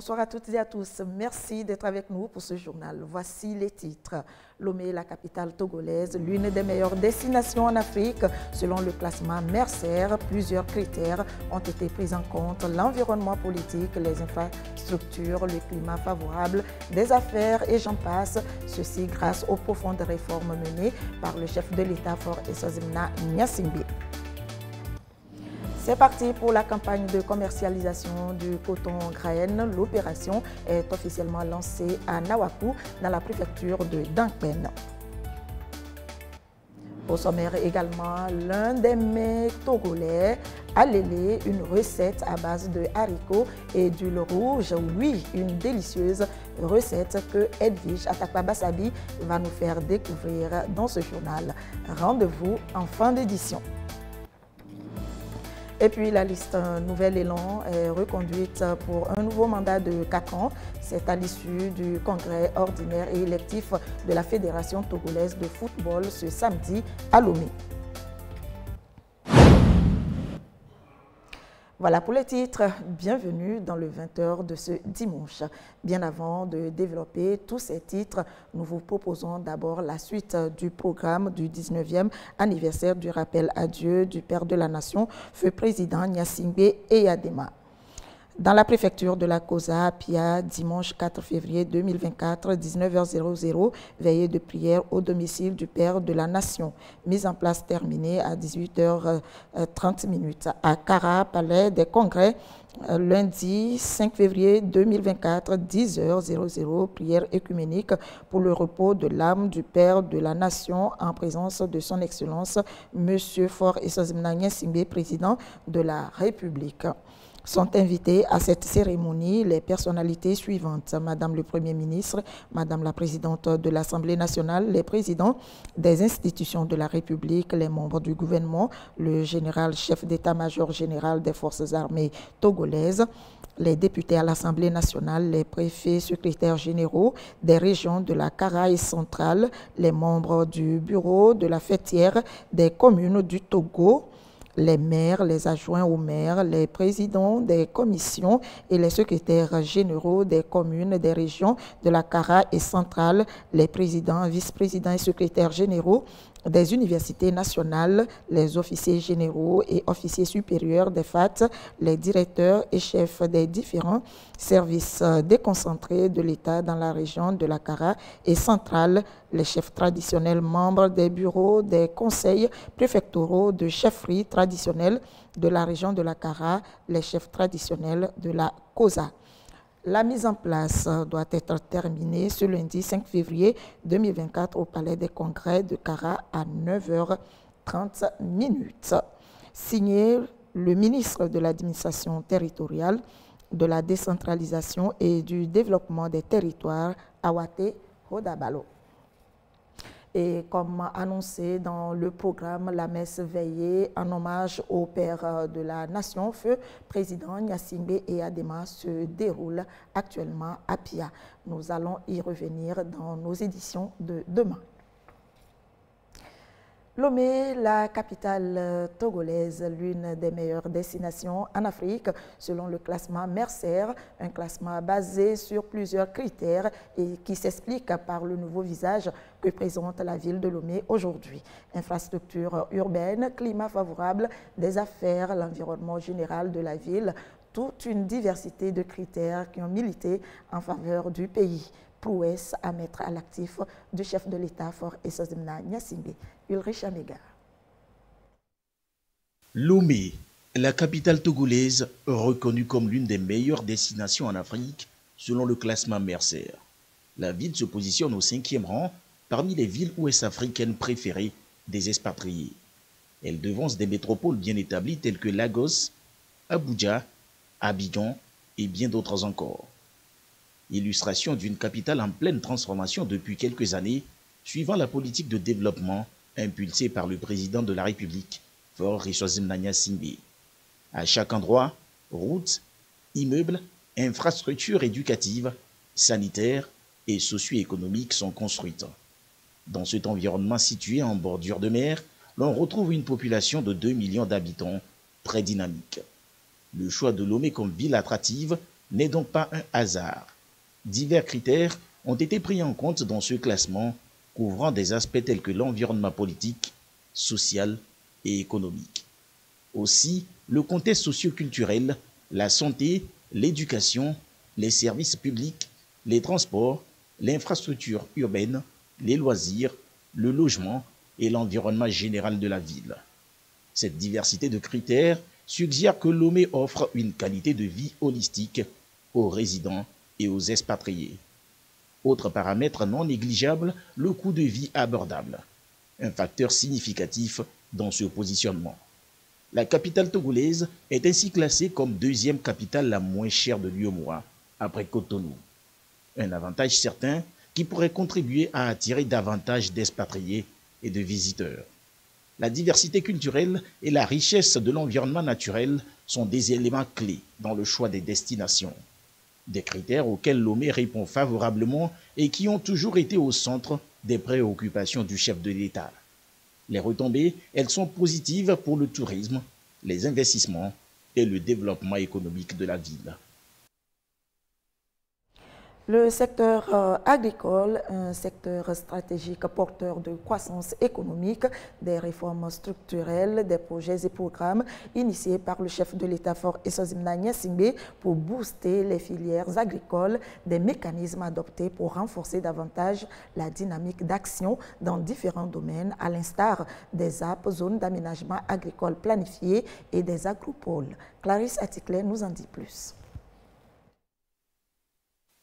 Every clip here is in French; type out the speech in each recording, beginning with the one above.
Bonsoir à toutes et à tous. Merci d'être avec nous pour ce journal. Voici les titres. Lomé, la capitale togolaise, l'une des meilleures destinations en Afrique. Selon le classement Mercer, plusieurs critères ont été pris en compte. L'environnement politique, les infrastructures, le climat favorable, des affaires et j'en passe. Ceci grâce aux profondes réformes menées par le chef de l'État Faure Eswazimna Gnassingbé. C'est parti pour la campagne de commercialisation du coton graine. L'opération est officiellement lancée à Nawapu, dans la préfecture de Dankpen. Au sommaire également, l'un des mets togolais, alélé, une recette à base de haricots et d'huile rouge. Oui, une délicieuse recette que Edwige Atakwa-Bassabi va nous faire découvrir dans ce journal. Rendez-vous en fin d'édition. Et puis la liste Nouvel Élan est reconduite pour un nouveau mandat de 4 ans. C'est à l'issue du congrès ordinaire et électif de la Fédération togolaise de football ce samedi à Lomé. Voilà pour les titres. Bienvenue dans le 20h de ce dimanche. Bien avant de développer tous ces titres, nous vous proposons d'abord la suite du programme du 19e anniversaire du rappel à Dieu du Père de la Nation, feu président Gnassingbé Eyadema. Dans la préfecture de la Kosa, Pia, dimanche 4 février 2024, 19h00, veillée de prière au domicile du Père de la Nation. Mise en place terminée à 18h30. À Kara, palais des congrès, lundi 5 février 2024, 10h00, prière œcuménique pour le repos de l'âme du Père de la Nation en présence de son Excellence, M. Faure Eswazimna Gnassingbé, président de la République. Sont invités à cette cérémonie les personnalités suivantes: Madame le Premier ministre, Madame la Présidente de l'Assemblée nationale, les présidents des institutions de la République, les membres du gouvernement, le général chef d'état-major général des forces armées togolaises, les députés à l'Assemblée nationale, les préfets secrétaires généraux des régions de la Karaï centrale, les membres du bureau de la fêtière des communes du Togo, les maires, les adjoints aux maires, les présidents des commissions et les secrétaires généraux des communes des régions de la Kara et centrale, les présidents, vice-présidents et secrétaires généraux des universités nationales, les officiers généraux et officiers supérieurs des FAT, les directeurs et chefs des différents services déconcentrés de l'État dans la région de la Kara et centrale, les chefs traditionnels membres des bureaux des conseils préfectoraux de chefferie traditionnelle de la région de la Kara, les chefs traditionnels de la Kosa. La mise en place doit être terminée ce lundi 5 février 2024 au Palais des Congrès de Kara à 9h30. Signé le ministre de l'Administration territoriale, de la décentralisation et du développement des territoires, Awate Hodabalo. Et comme annoncé dans le programme, la messe veillée en hommage au Père de la Nation, feu président Gnassingbé Eyadema, se déroule actuellement à Pia. Nous allons y revenir dans nos éditions de demain. Lomé, la capitale togolaise, l'une des meilleures destinations en Afrique, selon le classement Mercer, un classement basé sur plusieurs critères et qui s'explique par le nouveau visage que présente la ville de Lomé aujourd'hui. Infrastructure urbaine, climat favorable, des affaires, l'environnement général de la ville, toute une diversité de critères qui ont milité en faveur du pays. Prouesse à mettre à l'actif du chef de l'État Faure Eswazimna Gnassingbé, Ulrich Amega. Lomé, la capitale togolaise, reconnue comme l'une des meilleures destinations en Afrique selon le classement Mercer. La ville se positionne au 5e rang parmi les villes ouest-africaines préférées des expatriés. Elle devance des métropoles bien établies telles que Lagos, Abuja, Abidjan et bien d'autres encore. Illustration d'une capitale en pleine transformation depuis quelques années, suivant la politique de développement impulsée par le président de la République, Faure Eswazimna Gnassingbé. À chaque endroit, routes, immeubles, infrastructures éducatives, sanitaires et socio-économiques sont construites. Dans cet environnement situé en bordure de mer, l'on retrouve une population de 2 millions d'habitants très dynamique. Le choix de Lomé comme ville attractive n'est donc pas un hasard. Divers critères ont été pris en compte dans ce classement, couvrant des aspects tels que l'environnement politique, social et économique. Aussi, le contexte socio-culturel, la santé, l'éducation, les services publics, les transports, l'infrastructure urbaine, les loisirs, le logement et l'environnement général de la ville. Cette diversité de critères suggère que Lomé offre une qualité de vie holistique aux résidents et aux expatriés. Autre paramètre non négligeable, le coût de vie abordable, un facteur significatif dans ce positionnement. La capitale togolaise est ainsi classée comme deuxième capitale la moins chère de l'UEMOA, après Cotonou. Un avantage certain qui pourrait contribuer à attirer davantage d'expatriés et de visiteurs. La diversité culturelle et la richesse de l'environnement naturel sont des éléments clés dans le choix des destinations. Des critères auxquels Lomé répond favorablement et qui ont toujours été au centre des préoccupations du chef de l'État. Les retombées, elles sont positives pour le tourisme, les investissements et le développement économique de la ville. Le secteur agricole, un secteur stratégique porteur de croissance économique, des réformes structurelles, des projets et programmes initiés par le chef de l'État Fort Eswazimna Gnassingbé pour booster les filières agricoles, des mécanismes adoptés pour renforcer davantage la dynamique d'action dans différents domaines, à l'instar des ZAP, zones d'aménagement agricole planifiées et des agropoles. Clarisse Atikler nous en dit plus.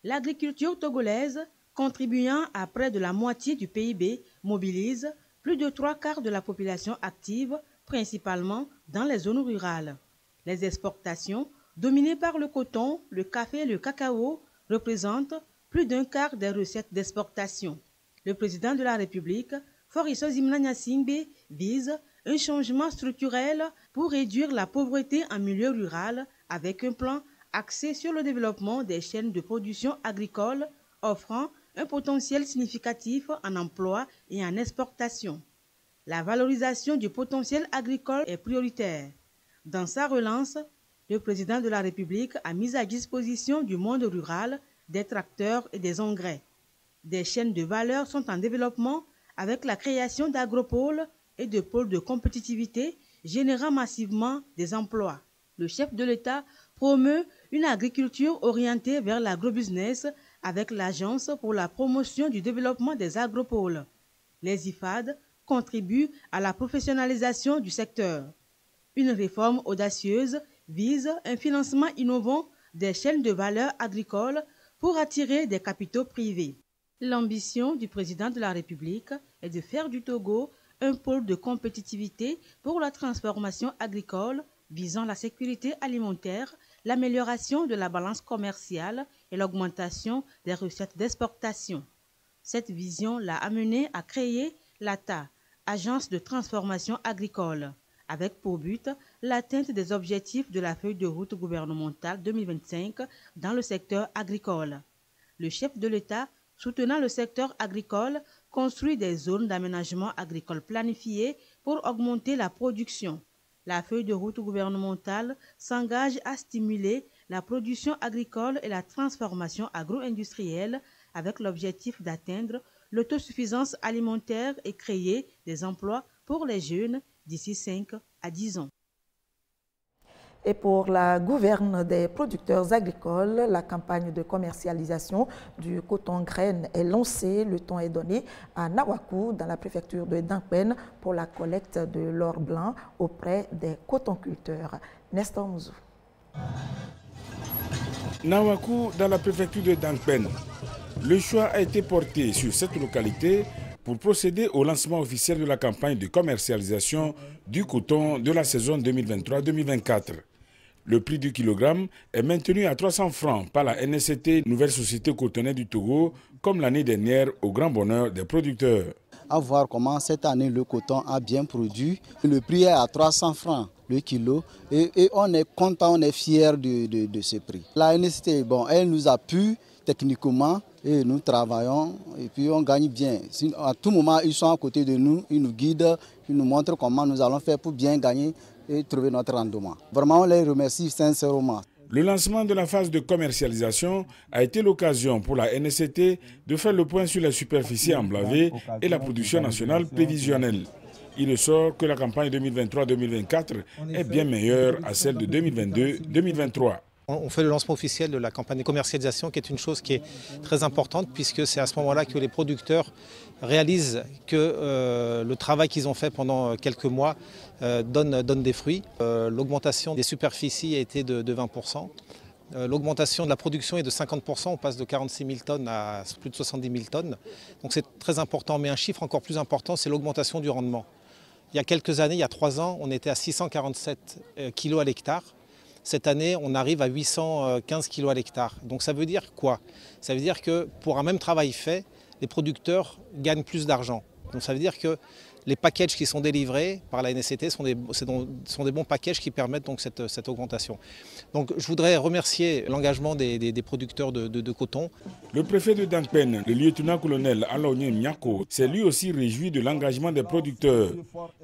L'agriculture togolaise, contribuant à près de la moitié du PIB, mobilise plus de 3/4 de la population active, principalement dans les zones rurales. Les exportations, dominées par le coton, le café et le cacao, représentent plus d'1/4 des recettes d'exportation. Le président de la République, Fort Eswazimna Gnassingbé, vise un changement structurel pour réduire la pauvreté en milieu rural avec un plan axé sur le développement des chaînes de production agricole, offrant un potentiel significatif en emploi et en exportation. La valorisation du potentiel agricole est prioritaire. Dans sa relance, le président de la République a mis à disposition du monde rural des tracteurs et des engrais. Des chaînes de valeur sont en développement avec la création d'agropoles et de pôles de compétitivité générant massivement des emplois. Le chef de l'État promeut une agriculture orientée vers l'agrobusiness avec l'Agence pour la promotion du développement des agropoles. Les IFAD contribuent à la professionnalisation du secteur. Une réforme audacieuse vise un financement innovant des chaînes de valeur agricoles pour attirer des capitaux privés. L'ambition du président de la République est de faire du Togo un pôle de compétitivité pour la transformation agricole visant la sécurité alimentaire, l'amélioration de la balance commerciale et l'augmentation des recettes d'exportation. Cette vision l'a amené à créer l'ATA, Agence de transformation agricole, avec pour but l'atteinte des objectifs de la feuille de route gouvernementale 2025 dans le secteur agricole. Le chef de l'État, soutenant le secteur agricole, construit des zones d'aménagement agricole planifiées pour augmenter la production. La feuille de route gouvernementale s'engage à stimuler la production agricole et la transformation agro-industrielle avec l'objectif d'atteindre l'autosuffisance alimentaire et créer des emplois pour les jeunes d'ici 5 à 10 ans. Et pour la gouverne des producteurs agricoles, la campagne de commercialisation du coton graine est lancée. Le temps est donné à Nawakou, dans la préfecture de Dankpen, pour la collecte de l'or blanc auprès des cotonculteurs. Nestor Mouzou. Nawakou, dans la préfecture de Dankpen. Le choix a été porté sur cette localité pour procéder au lancement officiel de la campagne de commercialisation du coton de la saison 2023-2024. Le prix du kilogramme est maintenu à 300 francs par la NSCT, Nouvelle Société Cotonnière du Togo, comme l'année dernière, au grand bonheur des producteurs. À voir comment cette année le coton a bien produit. Le prix est à 300 francs le kilo et on est content, on est fiers de ce prix. La NSCT, elle nous appuie techniquement et nous travaillons et puis on gagne bien. À tout moment, ils sont à côté de nous, ils nous guident, ils nous montrent comment nous allons faire pour bien gagner et trouver notre rendement. Vraiment, on les remercie sincèrement. Le lancement de la phase de commercialisation a été l'occasion pour la NSCT de faire le point sur les superficies emblavées et la production nationale prévisionnelle. Il ressort que la campagne 2023-2024 est bien meilleure à celle de 2022-2023. On fait le lancement officiel de la campagne de commercialisation qui est une chose qui est très importante puisque c'est à ce moment-là que les producteurs réalisent que le travail qu'ils ont fait pendant quelques mois donne des fruits. L'augmentation des superficies a été de 20%. L'augmentation de la production est de 50%, on passe de 46 000 tonnes à plus de 70 000 tonnes. Donc c'est très important, mais un chiffre encore plus important, c'est l'augmentation du rendement. Il y a quelques années, il y a 3 ans, on était à 647 kg à l'hectare. Cette année, on arrive à 815 kg à l'hectare. Donc ça veut dire quoi? Ça veut dire que pour un même travail fait, les producteurs gagnent plus d'argent. Donc ça veut dire que les packages qui sont délivrés par la NSCT sont des bons packages qui permettent donc cette augmentation. Donc je voudrais remercier l'engagement des producteurs de coton. Le préfet de Dankpen, le lieutenant-colonel Alaogne Nyako, s'est lui aussi réjoui de l'engagement des producteurs.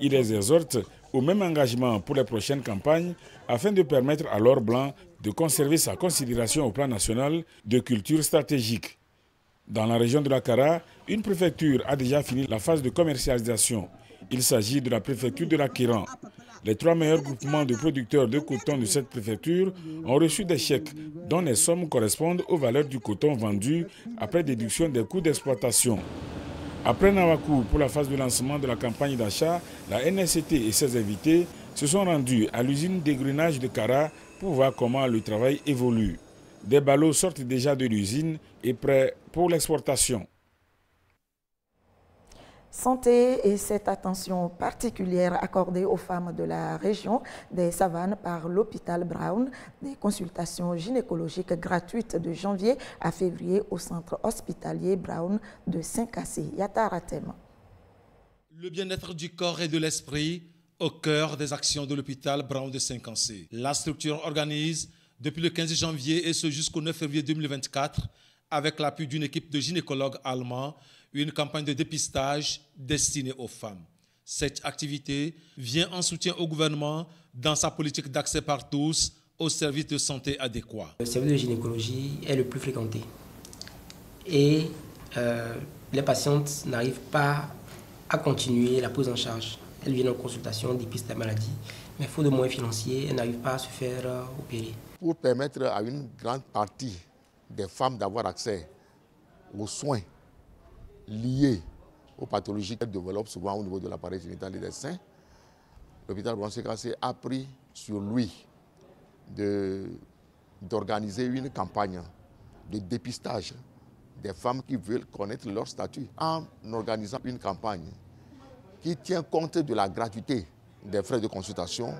Il les exhorte au même engagement pour les prochaines campagnes afin de permettre à l'or blanc de conserver sa considération au plan national de culture stratégique. Dans la région de la Kara, une préfecture a déjà fini la phase de commercialisation. Il s'agit de la préfecture de la Kiran. Les 3 meilleurs groupements de producteurs de coton de cette préfecture ont reçu des chèques dont les sommes correspondent aux valeurs du coton vendu après déduction des coûts d'exploitation. Après Nawakou, pour la phase de lancement de la campagne d'achat, la NSCT et ses invités se sont rendus à l'usine d'égrenage de Kara pour voir comment le travail évolue. Des ballots sortent déjà de l'usine et prêts pour l'exportation. Santé et cette attention particulière accordée aux femmes de la région des Savanes par l'hôpital Brown, des consultations gynécologiques gratuites de janvier à février au centre hospitalier Brown de Saint-Cassé. Yataratem. Le bien-être du corps et de l'esprit au cœur des actions de l'hôpital Brown de Saint-Cassé. La structure organise depuis le 15 janvier et ce jusqu'au 9 février 2024, avec l'appui d'une équipe de gynécologues allemands, une campagne de dépistage destinée aux femmes. Cette activité vient en soutien au gouvernement dans sa politique d'accès par tous aux services de santé adéquats. Le service de gynécologie est le plus fréquenté et les patientes n'arrivent pas à continuer la prise en charge. Elles viennent en consultation, dépistent la maladie, mais faute de moyens financiers, elles n'arrivent pas à se faire opérer. Pour permettre à une grande partie des femmes d'avoir accès aux soins liés aux pathologies qu'elles développent souvent au niveau de l'appareil génital et des seins, l'hôpital Brown Saint-Cassé a pris sur lui d'organiser une campagne de dépistage des femmes qui veulent connaître leur statut en organisant une campagne qui tient compte de la gratuité des frais de consultation.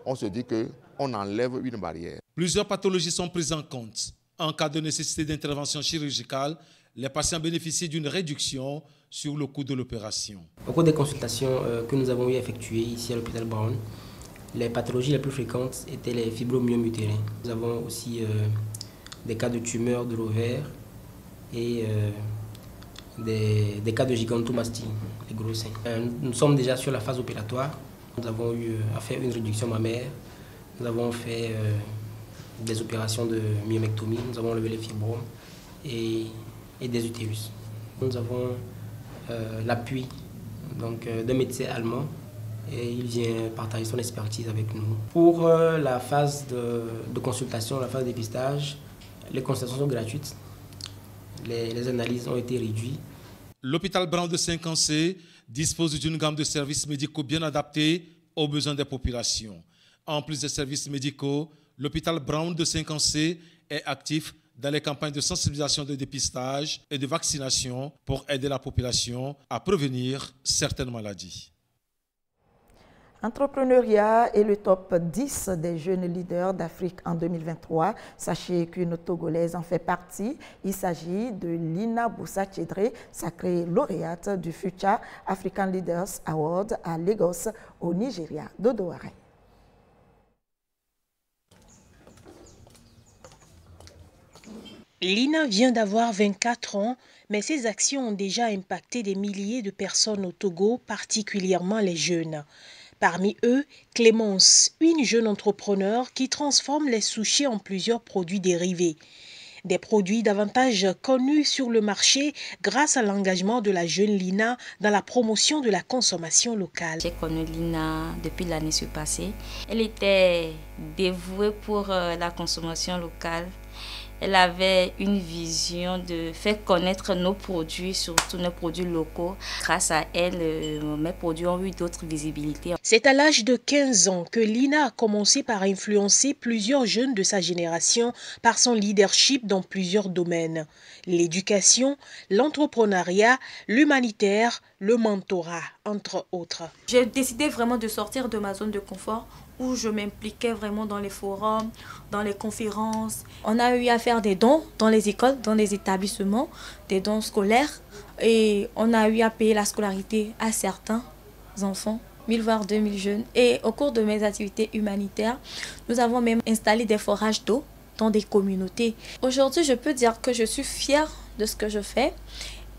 On se dit qu'on enlève une barrière. Plusieurs pathologies sont prises en compte. En cas de nécessité d'intervention chirurgicale, les patients bénéficient d'une réduction sur le coût de l'opération. Au cours des consultations que nous avons effectuées ici à l'hôpital Brown, les pathologies les plus fréquentes étaient les fibromyome utérins. Nous avons aussi des cas de tumeurs de l'ovaire et des cas de gigantomastie, les gros seins. Nous sommes déjà sur la phase opératoire. Nous avons eu à faire une réduction mammaire. Nous avons fait des opérations de myomectomie. Nous avons enlevé les fibromes et des utérus. Nous avons l'appui d'un médecin allemand et il vient partager son expertise avec nous. Pour la phase de consultation, la phase de dépistage, les consultations sont gratuites. Les analyses ont été réduites. L'hôpital Brown de Saint-Cassé dispose d'une gamme de services médicaux bien adaptés aux besoins des populations. En plus des services médicaux, l'hôpital Brown de Saint-Cassé est actif dans les campagnes de sensibilisation, de dépistage et de vaccination pour aider la population à prévenir certaines maladies. Entrepreneuriat est le top 10 des jeunes leaders d'Afrique en 2023. Sachez qu'une Togolaise en fait partie. Il s'agit de Lina Boussa Tchedré, sacrée lauréate du Future African Leaders Award à Lagos, au Nigeria. Dodo Arey. Lina vient d'avoir 24 ans, mais ses actions ont déjà impacté des milliers de personnes au Togo, particulièrement les jeunes. Parmi eux, Clémence, une jeune entrepreneur qui transforme les sushis en plusieurs produits dérivés. Des produits davantage connus sur le marché grâce à l'engagement de la jeune Lina dans la promotion de la consommation locale. J'ai connu Lina depuis l'année surpassée. Elle était dévouée pour la consommation locale. Elle avait une vision de faire connaître nos produits, surtout nos produits locaux. Grâce à elle, mes produits ont eu d'autres visibilités. C'est à l'âge de 15 ans que Lina a commencé par influencer plusieurs jeunes de sa génération par son leadership dans plusieurs domaines. L'éducation, l'entrepreneuriat, l'humanitaire, le mentorat, entre autres. J'ai décidé vraiment de sortir de ma zone de confort où je m'impliquais vraiment dans les forums, dans les conférences. On a eu à faire des dons dans les écoles, dans les établissements, des dons scolaires. Et on a eu à payer la scolarité à certains enfants, 1000 voire 2000 jeunes. Et au cours de mes activités humanitaires, nous avons même installé des forages d'eau dans des communautés. Aujourd'hui, je peux dire que je suis fière de ce que je fais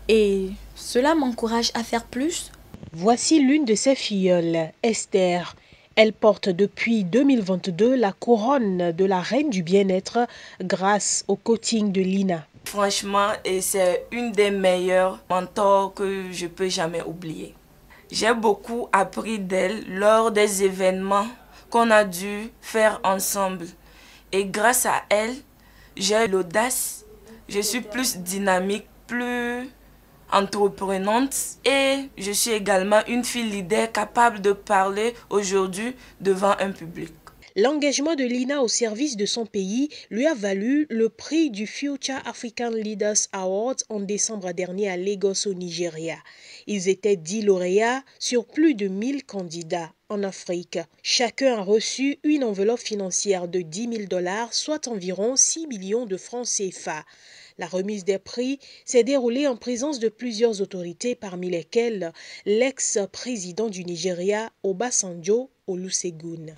et cela m'encourage à faire plus. Voici l'une de ses filleules, Esther. Elle porte depuis 2022 la couronne de la reine du bien-être grâce au coaching de Lina. Franchement, c'est une des meilleures mentors que je peux jamais oublier. J'ai beaucoup appris d'elle lors des événements qu'on a dû faire ensemble. Et grâce à elle, j'ai l'audace, je suis plus dynamique, plus entreprenante et je suis également une fille leader capable de parler aujourd'hui devant un public. L'engagement de Lina au service de son pays lui a valu le prix du Future African Leaders Awards en décembre dernier à Lagos au Nigeria. Ils étaient 10 lauréats sur plus de 1000 candidats en Afrique. Chacun a reçu une enveloppe financière de $10 000, soit environ 6 millions de francs CFA. La remise des prix s'est déroulée en présence de plusieurs autorités, parmi lesquelles l'ex-président du Nigeria, Obasanjo Olusegun.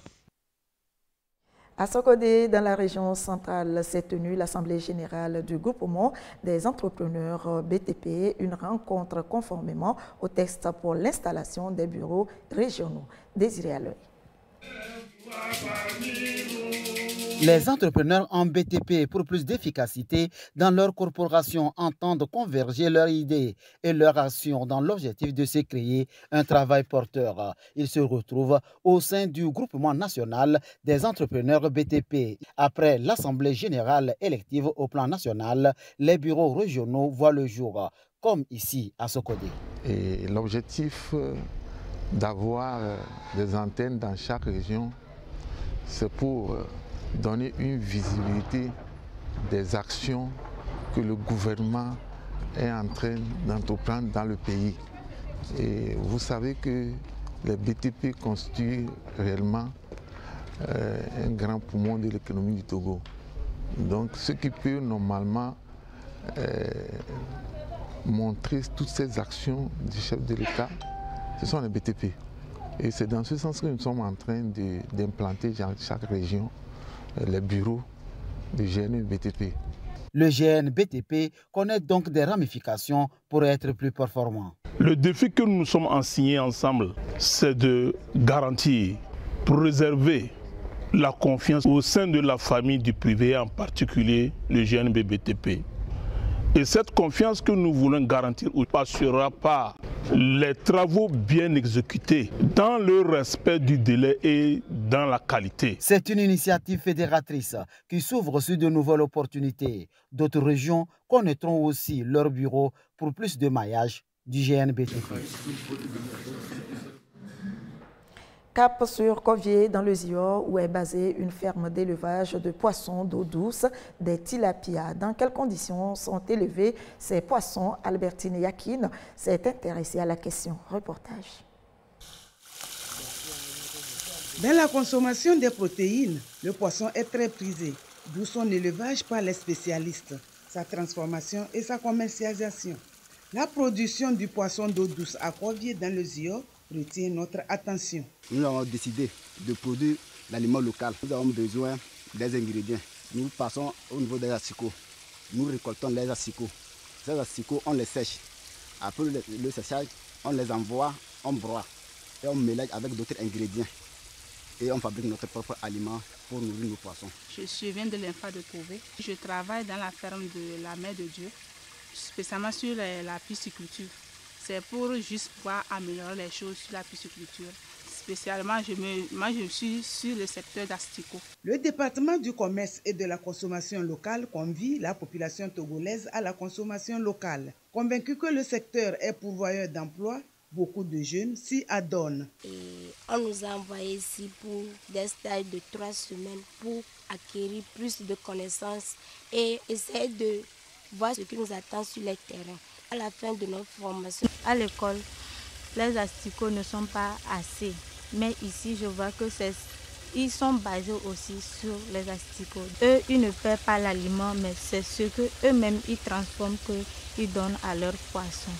À Sokodé, dans la région centrale, s'est tenue l'Assemblée générale du groupement des entrepreneurs BTP, une rencontre conformément au texte pour l'installation des bureaux régionaux. Désiré Aloy. Les entrepreneurs en BTP, pour plus d'efficacité dans leur corporation, entendent converger leurs idées et leurs actions dans l'objectif de se créer un travail porteur. Ils se retrouvent au sein du groupement national des entrepreneurs BTP. Après l'Assemblée générale élective au plan national, les bureaux régionaux voient le jour, comme ici à Sokodé. Et l'objectif d'avoir des antennes dans chaque région, c'est pour donner une visibilité des actions que le gouvernement est en train d'entreprendre dans le pays. Et vous savez que les BTP constituent réellement un grand poumon de l'économie du Togo. Donc ce qui peut normalement montrer toutes ces actions du chef de l'État, ce sont les BTP. Et c'est dans ce sens que nous sommes en train d'implanter dans chaque région les bureaux de GNBTP. Le GNBTP connaît donc des ramifications pour être plus performant. Le défi que nous sommes assignés ensemble, c'est de garantir, pour réserver la confiance au sein de la famille du privé, en particulier le GNBTP. Et cette confiance que nous voulons garantir passera par les travaux bien exécutés dans le respect du délai et dans la qualité. C'est une initiative fédératrice qui s'ouvre sur de nouvelles opportunités. D'autres régions connaîtront aussi leur bureau pour plus de maillage du GNBTP. Cap sur Covier, dans le Zior, où est basée une ferme d'élevage de poissons d'eau douce, des tilapias. Dans quelles conditions sont élevés ces poissons? Albertine Yakin s'est intéressée à la question. Reportage. Dans la consommation des protéines, le poisson est très prisé, d'où son élevage par les spécialistes, sa transformation et sa commercialisation. La production du poisson d'eau douce à Covier dans le Zior retient notre attention. Nous avons décidé de produire l'aliment local. Nous avons besoin des ingrédients. Nous passons au niveau des asticots. Nous récoltons les asticots. Ces asticots, on les sèche. Après le séchage, on les envoie, on broie. Et on mélange avec d'autres ingrédients. Et on fabrique notre propre aliment pour nourrir nos poissons. Je viens de l'Infa de Trouvé. Je travaille dans la ferme de la Mère de Dieu, spécialement sur la pisciculture. C'est pour juste pouvoir améliorer les choses sur la pisciculture. Spécialement, je suis sur le secteur d'asticot. Le département du commerce et de la consommation locale convie la population togolaise à la consommation locale. Convaincu que le secteur est pourvoyeur d'emplois, beaucoup de jeunes s'y adonnent. On nous a envoyé ici pour des stages de 3 semaines pour acquérir plus de connaissances et essayer de voir ce qui nous attend sur les terrains. À la fin de notre formation, à l'école, les asticots ne sont pas assez. Mais ici, je vois que ils sont basés aussi sur les asticots. Eux, ils ne paient pas l'aliment, mais c'est ce qu'eux-mêmes ils transforment, qu'ils donnent à leurs poissons.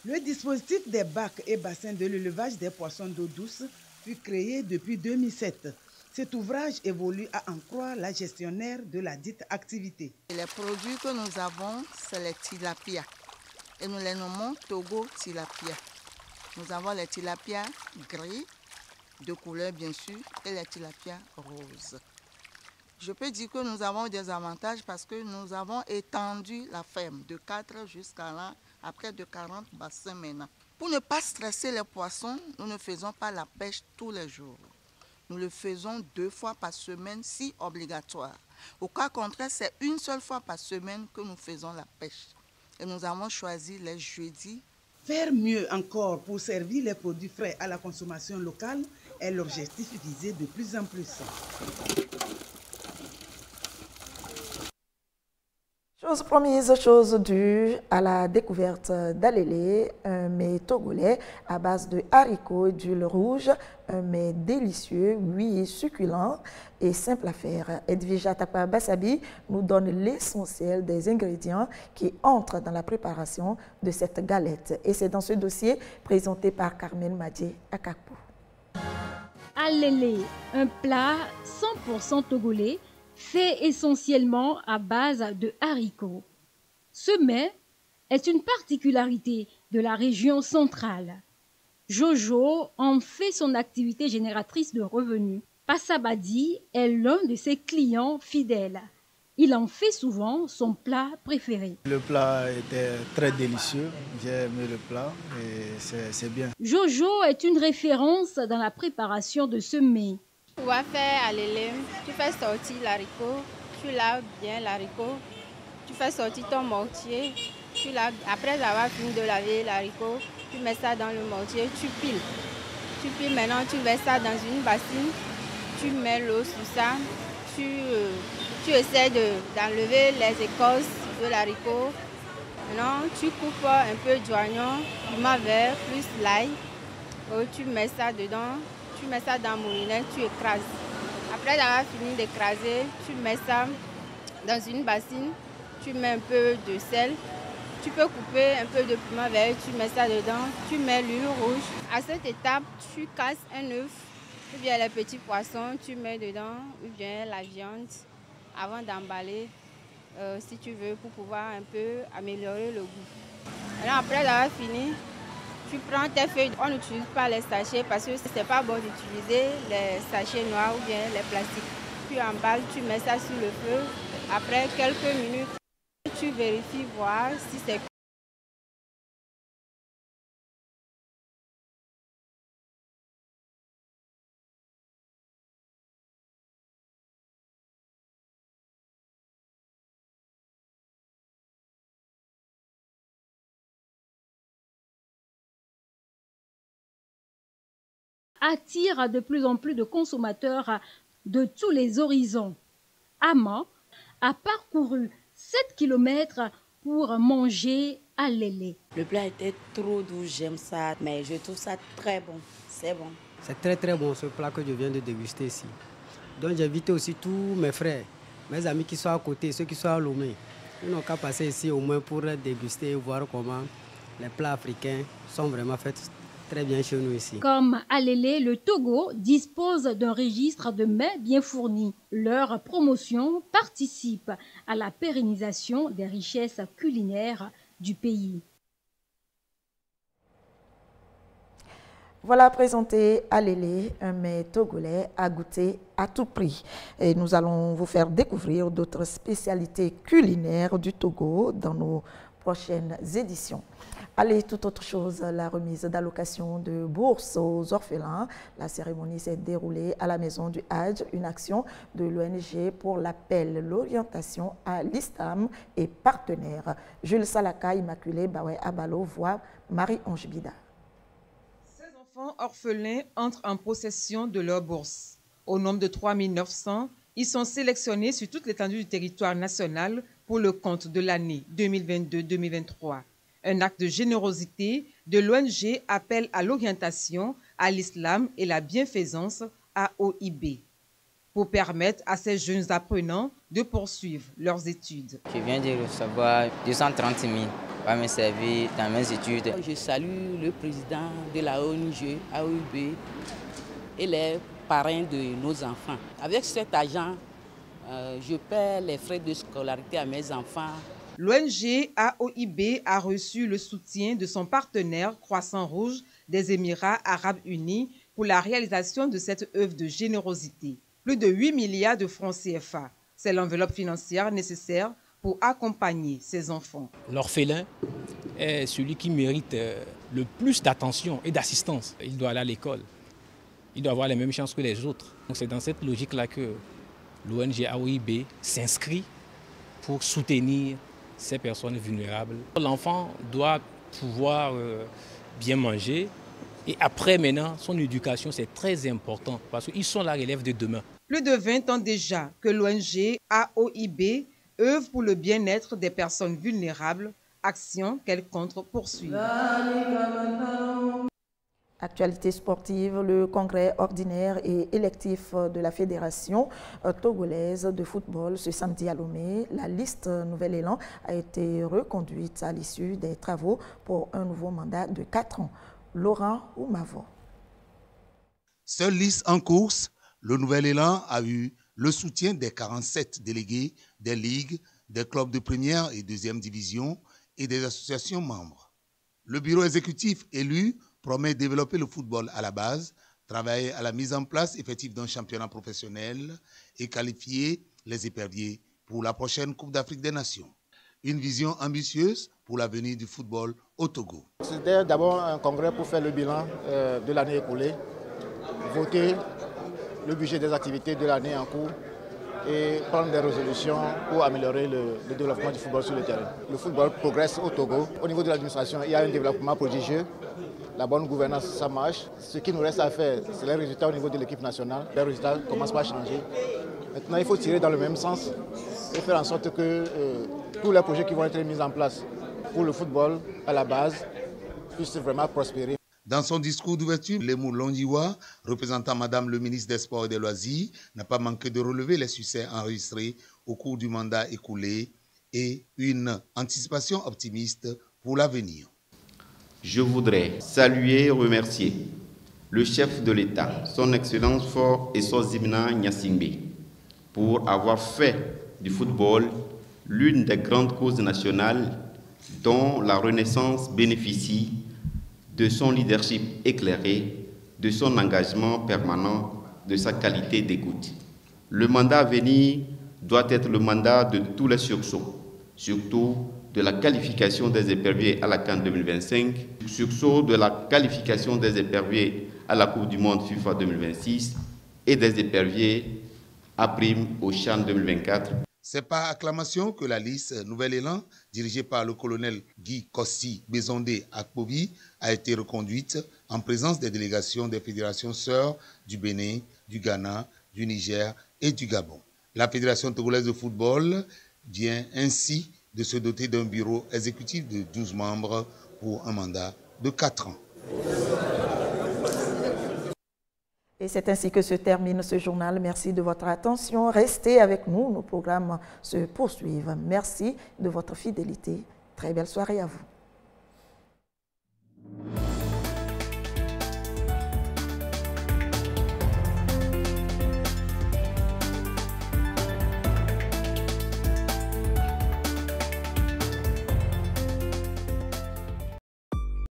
Le dispositif des bacs et bassins de l'élevage des poissons d'eau douce fut créé depuis 2007. Cet ouvrage évolue à en croire la gestionnaire de la dite activité. Les produits que nous avons, c'est les tilapia. Et nous les nommons Togo tilapia. Nous avons les tilapia gris, de couleur bien sûr, et les tilapia roses. Je peux dire que nous avons des avantages parce que nous avons étendu la ferme de 4 jusqu'à là, à près de 40 bassins maintenant. Pour ne pas stresser les poissons, nous ne faisons pas la pêche tous les jours. Nous le faisons 2 fois par semaine si obligatoire. Au cas contraire, c'est une seule fois par semaine que nous faisons la pêche. Et nous avons choisi les jeudis. Faire mieux encore pour servir les produits frais à la consommation locale est l'objectif visé de plus en plus. Chose promise, chose due à la découverte d'Alélé, un mets togolais à base de haricots et d'huile rouge, un mets délicieux, oui, succulent et simple à faire. Edwige Takpa Bassabi nous donne l'essentiel des ingrédients qui entrent dans la préparation de cette galette. Et c'est dans ce dossier présenté par Carmen Madje Akakpo. Alélé, un plat 100% togolais, fait essentiellement à base de haricots. Ce mets est une particularité de la région centrale. Jojo en fait son activité génératrice de revenus. Passabadi est l'un de ses clients fidèles. Il en fait souvent son plat préféré. Le plat était très délicieux, j'ai aimé le plat et c'est bien. Jojo est une référence dans la préparation de ce mets. Pour faire alélé, tu fais sortir l'haricot, tu laves bien l'haricot, tu fais sortir ton mortier, tu laves, après avoir fini de laver l'haricot, tu mets ça dans le mortier, tu piles. Tu piles maintenant, tu verses ça dans une bassine, tu mets l'eau sur ça, tu essaies d'enlever les écorces de l'haricot. Maintenant, tu coupes un peu d'oignon, piment vert, plus l'ail, tu mets ça dedans. Tu mets ça dans le moulinet, tu écrases. Après avoir fini d'écraser, tu mets ça dans une bassine, tu mets un peu de sel. Tu peux couper un peu de piment vert, tu mets ça dedans, tu mets l'huile rouge. À cette étape, tu casses un œuf, ou bien les petits poissons, tu mets dedans, ou bien la viande, avant d'emballer, si tu veux, pour pouvoir un peu améliorer le goût. Alors après avoir fini, tu prends tes feuilles, on n'utilise pas les sachets parce que ce n'est pas bon d'utiliser les sachets noirs ou bien les plastiques. Tu emballes, tu mets ça sur le feu. Après quelques minutes, tu vérifies voir si c'est cuit. Attire de plus en plus de consommateurs de tous les horizons. Ama a parcouru 7 km pour manger alélé. Le plat était trop doux, j'aime ça, mais je trouve ça très bon. C'est bon. C'est très bon ce plat que je viens de déguster ici. Donc j'invite aussi tous mes frères, mes amis qui sont à côté, ceux qui sont à Lomé. Ils n'ont qu'à passer ici au moins pour déguster et voir comment les plats africains sont vraiment faits très bien chez nous ici. Comme Alélé, le Togo dispose d'un registre de mets bien fourni. Leur promotion participe à la pérennisation des richesses culinaires du pays. Voilà présenté Alélé, un mets togolais à goûter à tout prix. Et nous allons vous faire découvrir d'autres spécialités culinaires du Togo dans nos prochaines éditions. Allez, toute autre chose, la remise d'allocation de bourse aux orphelins. La cérémonie s'est déroulée à la maison du Hadj, une action de l'ONG pour l'appel, l'orientation à l'islam et partenaires. Jules Salaka, Immaculée Baoué Abalo, voix Marie-Ange Bida. Ces enfants orphelins entrent en possession de leur bourse. Au nombre de 3 900, ils sont sélectionnés sur toute l'étendue du territoire national pour le compte de l'année 2022-2023. Un acte de générosité de l'ONG appelle à l'orientation, à l'islam et la bienfaisance AOIB pour permettre à ces jeunes apprenants de poursuivre leurs études. Je viens de recevoir 230 000 pour me servir dans mes études. Je salue le président de la ONG AOIB et les parrains de nos enfants. Avec cet argent, je paie les frais de scolarité à mes enfants. L'ONG AOIB a reçu le soutien de son partenaire Croissant Rouge des Émirats Arabes Unis pour la réalisation de cette œuvre de générosité. Plus de 8 milliards de francs CFA. C'est l'enveloppe financière nécessaire pour accompagner ces enfants. L'orphelin est celui qui mérite le plus d'attention et d'assistance. Il doit aller à l'école. Il doit avoir les mêmes chances que les autres. C'est dans cette logique-là que l'ONG AOIB s'inscrit pour soutenir ces personnes vulnérables. L'enfant doit pouvoir bien manger et après maintenant, son éducation, c'est très important parce qu'ils sont la relève de demain. Plus de 20 ans déjà que l'ONG AOIB œuvre pour le bien-être des personnes vulnérables, action qu'elle compte poursuivre. Actualité sportive, le congrès ordinaire et électif de la Fédération togolaise de football ce samedi à Lomé. La liste Nouvel Élan a été reconduite à l'issue des travaux pour un nouveau mandat de 4 ans. Laurent Oumavo. Seule liste en course, le Nouvel Élan a eu le soutien des 47 délégués des ligues, des clubs de première et deuxième division et des associations membres. Le bureau exécutif élu promet développer le football à la base, travailler à la mise en place effective d'un championnat professionnel et qualifier les éperviers pour la prochaine Coupe d'Afrique des Nations. Une vision ambitieuse pour l'avenir du football au Togo. C'était d'abord un congrès pour faire le bilan de l'année écoulée, voter le budget des activités de l'année en cours et prendre des résolutions pour améliorer le développement du football sur le terrain. Le football progresse au Togo. Au niveau de l'administration, il y a un développement prodigieux. La bonne gouvernance, ça marche. Ce qui nous reste à faire, c'est les résultats au niveau de l'équipe nationale. Les résultats commencent à changer. Maintenant, il faut tirer dans le même sens et faire en sorte que tous les projets qui vont être mis en place pour le football à la base puissent vraiment prospérer. Dans son discours d'ouverture, Lemou Londiwa, représentant Madame le ministre des Sports et des Loisirs, n'a pas manqué de relever les succès enregistrés au cours du mandat écoulé et une anticipation optimiste pour l'avenir. Je voudrais saluer et remercier le chef de l'État, son Excellence Fort et Sozimna Nyasingbe, pour avoir fait du football l'une des grandes causes nationales dont la Renaissance bénéficie de son leadership éclairé, de son engagement permanent, de sa qualité d'écoute. Le mandat à venir doit être le mandat de tous les sursauts, surtout de la qualification des éperviers à la CAN 2025, sursaut de la qualification des éperviers à la Coupe du Monde FIFA 2026 et des éperviers à prime au CHAN 2024. C'est par acclamation que la liste Nouvel Élan, dirigée par le colonel Guy Kossi Bezondé Akpobi, a été reconduite en présence des délégations des fédérations sœurs du Bénin, du Ghana, du Niger et du Gabon. La Fédération togolaise de football vient ainsi de se doter d'un bureau exécutif de 12 membres pour un mandat de 4 ans. Et c'est ainsi que se termine ce journal. Merci de votre attention. Restez avec nous. Nos programmes se poursuivent. Merci de votre fidélité. Très belle soirée à vous.